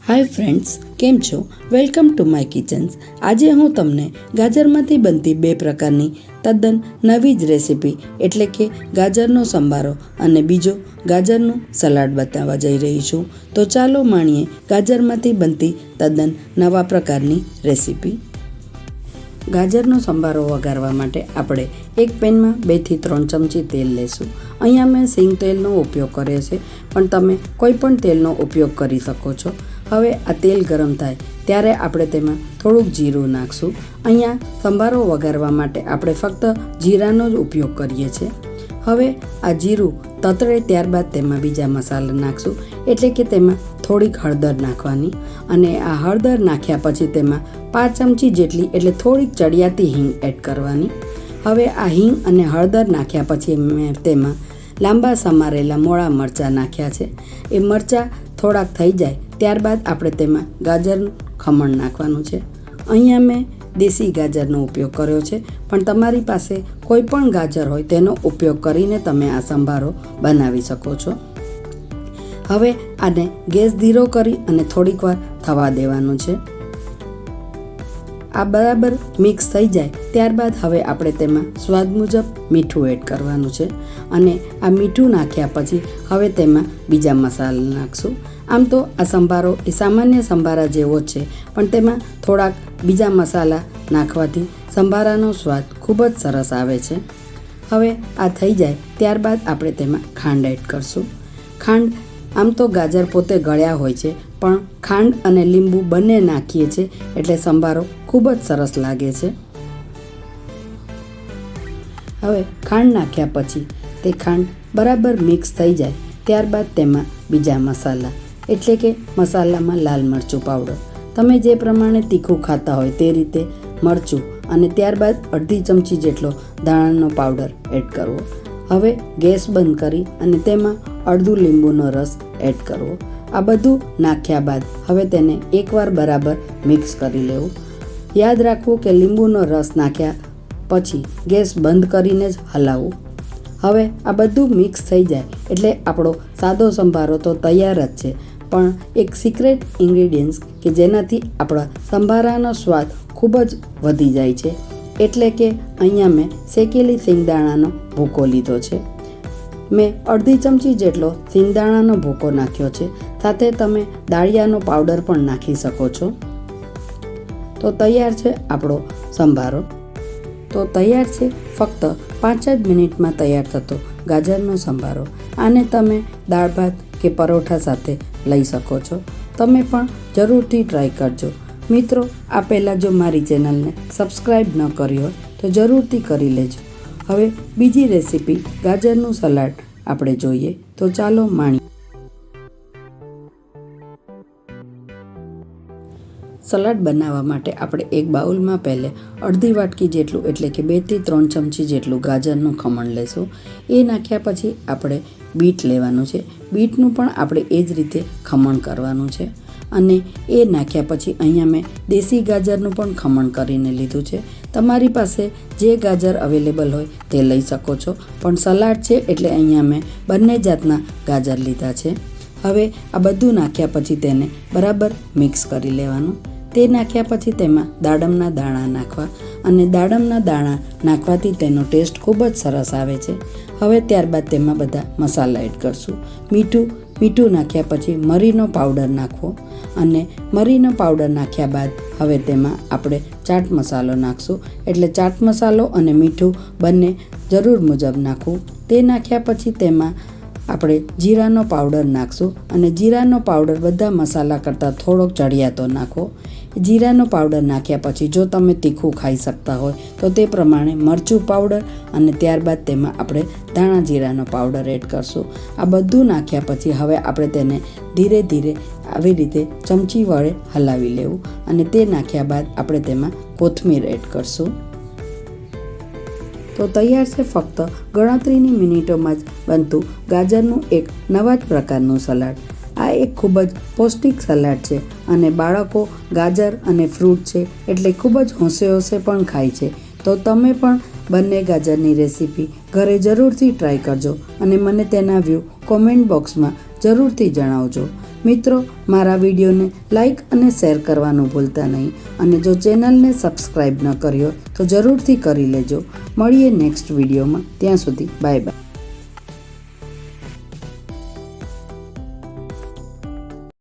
Hi friends, કેમ છો? Welcome to my kitchens. આજે હું તમને ગાજરમાંથી બનતી બે પ્રકારની તદ્દન નવી જ રેસીપી એટલે કે ગાજરનો સંભારો અને બીજો ગાજરનું સલાડ બતાવવા જઈ રહી છું. તો ચાલો માણીએ ગાજરમાંથી બનતી તદ્દન નવા પ્રકારની રેસીપી. ગાજરનો સંભારો વઘારવા માટે આપણે એક પેનમાં 2 થી 3 ચમચી તેલ લેશું. અહીંયા મેં સિંગ તેલનો ઉપયોગ કર્યો છે, પણ તમે કોઈ પણ તેલનો ઉપયોગ કરી શકો છો. હવે આ તેલ ગરમ થાય ત્યારે આપણે તેમાં થોડુંક જીરું નાખશું. અહીંયા સંભારો વઘારવા માટે આપણે ફક્ત જીરાનો જ ઉપયોગ કરીએ છીએ. હવે આ જીરું તતડે ત્યારબાદ તેમાં બીજા મસાલા નાખશું, એટલે કે તેમાં થોડીક હળદર નાખવાની અને આ હળદર નાખ્યા પછી તેમાં 5 ચમચી જેટલી એટલે થોડીક ચડિયાતી હિંગ એડ કરવાની. હવે આ હિંગ અને હળદર નાખ્યા પછી મેં તેમાં લાંબા સમારેલા મોળા મરચાં નાખ્યા છે. એ મરચાં થોડાક થઈ જાય ત્યારબાદ આપણે તેમાં ગાજરનું ખમણ નાખવાનું છે. અહીંયા મેં દેશી ગાજરનો ઉપયોગ કર્યો છે, પણ તમારી પાસે કોઈ પણ ગાજર હોય તેનો ઉપયોગ કરીને તમે આ સંભારો બનાવી શકો છો. હવે આને ગેસ ધીરો કરી અને થોડીક વાર થવા દેવાનું છે. આ બરાબર મિક્સ થઈ જાય ત્યારબાદ હવે આપણે તેમાં સ્વાદ મુજબ મીઠું એડ કરવાનું છે અને આ મીઠું નાખ્યા પછી હવે તેમાં બીજા મસાલા નાખશું. આમ તો આ સંભારો એ સામાન્ય સંભારા જેવો જ છે, પણ તેમાં થોડાક બીજા મસાલા નાખવાથી સંભારાનો સ્વાદ ખૂબ જ સરસ આવે છે. હવે આ થઈ જાય ત્યારબાદ આપણે તેમાં ખાંડ એડ કરશું. ખાંડ આમ તો ગાજર પોતે ગળ્યા હોય છે, પણ ખાંડ અને લીંબુ બંને નાખીએ છીએ એટલે સંભારો ખૂબ જ સરસ લાગે છે. હવે ખાંડ નાખ્યા પછી તે ખાંડ બરાબર મિક્સ થઈ જાય ત્યારબાદ તેમાં બીજા મસાલા એટલે કે મસાલામાં લાલ મરચું પાવડર, તમે જે પ્રમાણે તીખું ખાતા હોય તે રીતે મરચું, અને ત્યારબાદ અડધી ચમચી જેટલો ધાણાનો પાવડર એડ કરવો. હવે ગેસ બંધ કરી અને તેમાં અડધું લીંબુનો રસ એડ કરવો. આ બધું નાખ્યા બાદ હવે તેને એકવાર બરાબર મિક્સ કરી લેવું. યાદ રાખવું કે લીંબુનો રસ નાખ્યા પછી ગેસ બંધ કરીને જ હલાવવું. હવે આ બધું મિક્સ થઈ જાય એટલે આપણો સાદો સંભારો તો તૈયાર જ છે, પણ એક સિક્રેટ ઇન્ગ્રીડિયન્ટ્સ કે જેનાથી આપણા સંભારાનો સ્વાદ ખૂબ જ વધી જાય છે, એટલે કે અહીંયા મેં શેકેલી સિંગદાણાનો ભૂકો લીધો છે. મેં અડધી ચમચી જેટલો સિંગદાણાનો ભૂકો નાખ્યો છે, સાથે તમે દાળિયાનો પાવડર પણ નાખી શકો છો. તો તૈયાર છે આપણો સંભારો. તો તૈયાર છે ફક્ત 5 જ મિનિટમાં તૈયાર થતો ગાજરનો સંભારો. આને તમે દાળ ભાત કે પરોઠા સાથે લઈ શકો છો. તમે પણ જરૂરથી ટ્રાય કરજો. મિત્રો, આ પહેલાં જો મારી ચેનલને સબસ્ક્રાઈબ ન કરી હોય તો જરૂરથી કરી લેજો. હવે બીજી રેસીપી ગાજરનું સલાડ આપણે જોઈએ. તો ચાલો માણીએ. સલાડ બનાવવા માટે આપણે એક બાઉલમાં પહેલે અડધી વાટકી જેટલું એટલે કે 2 થી 3 ચમચી જેટલું ગાજરનું ખમણ લેશું. એ નાખ્યા પછી આપણે બીટ લેવાનું છે. બીટનું પણ આપણે એ જ રીતે ખમણ કરવાનું છે અને એ નાખ્યા પછી અહીંયા મેં દેશી ગાજરનું પણ ખમણ કરીને લીધું છે. તમારી પાસે જે ગાજર અવેલેબલ હોય તે લઈ શકો છો, પણ સલાડ છે એટલે અહીંયા મેં બંને જાતના ગાજર લીધા છે. હવે આ બધું નાખ્યા પછી તેને બરાબર મિક્સ કરી લેવાનું. તે નાખ્યા પછી તેમાં દાડમના દાણા નાખવા અને દાડમના દાણા નાખવાથી તેનો ટેસ્ટ ખૂબ જ સરસ આવે છે. હવે ત્યારબાદ તેમાં બધા મસાલા એડ કરશું. મીઠું નાખ્યા પછી મરીનો પાવડર નાખવો અને મરીનો પાવડર નાખ્યા બાદ હવે તેમાં આપણે ચાટ મસાલો નાખશું. એટલે ચાટ મસાલો અને મીઠું બંને જરૂર મુજબ નાખવું. તે નાખ્યા પછી તેમાં આપણે જીરાનો પાવડર નાખશું અને જીરાનો પાવડર બધા મસાલા કરતાં થોડોક ચડિયાતો નાખો. જીરાનો પાવડર નાખ્યા પછી જો તમે તીખું ખાઈ શકતા હોય તો તે પ્રમાણે મરચું પાવડર અને ત્યારબાદ તેમાં આપણે ધાણા જીરાનો પાવડર એડ કરશું. આ બધું નાખ્યા પછી હવે આપણે તેને ધીરે ધીરે આવી રીતે ચમચી વડે હલાવી લેવું અને તે નાખ્યા બાદ આપણે તેમાં કોથમીર એડ કરશું. તો તૈયાર છે ફક્ત ગણતરીની મિનિટોમાં જ બનતું ગાજરનું એક નવા જ પ્રકારનું સલાડ. આ એક ખૂબ જ પૌષ્ટિક સલાડ છે અને બાળકો ગાજર અને ફ્રૂટ છે એટલે ખૂબ જ હોંશે હોંશે પણ ખાય છે. તો તમે પણ બંને ગાજરની રેસીપી ઘરે જરૂરથી ટ્રાય કરજો અને મને તેના વ્યૂ કોમેન્ટ બોક્સમાં જરૂરથી જણાવજો. મિત્રો, મારા વિડીયોને લાઈક અને શેર કરવાનું ભૂલતા નહીં અને જો ચેનલને સબસ્ક્રાઈબ ન કર્યો તો જરૂરથી કરી લેજો. મળીએ નેક્સ્ટ વિડીયોમાં. ત્યાં સુધી બાય બાય.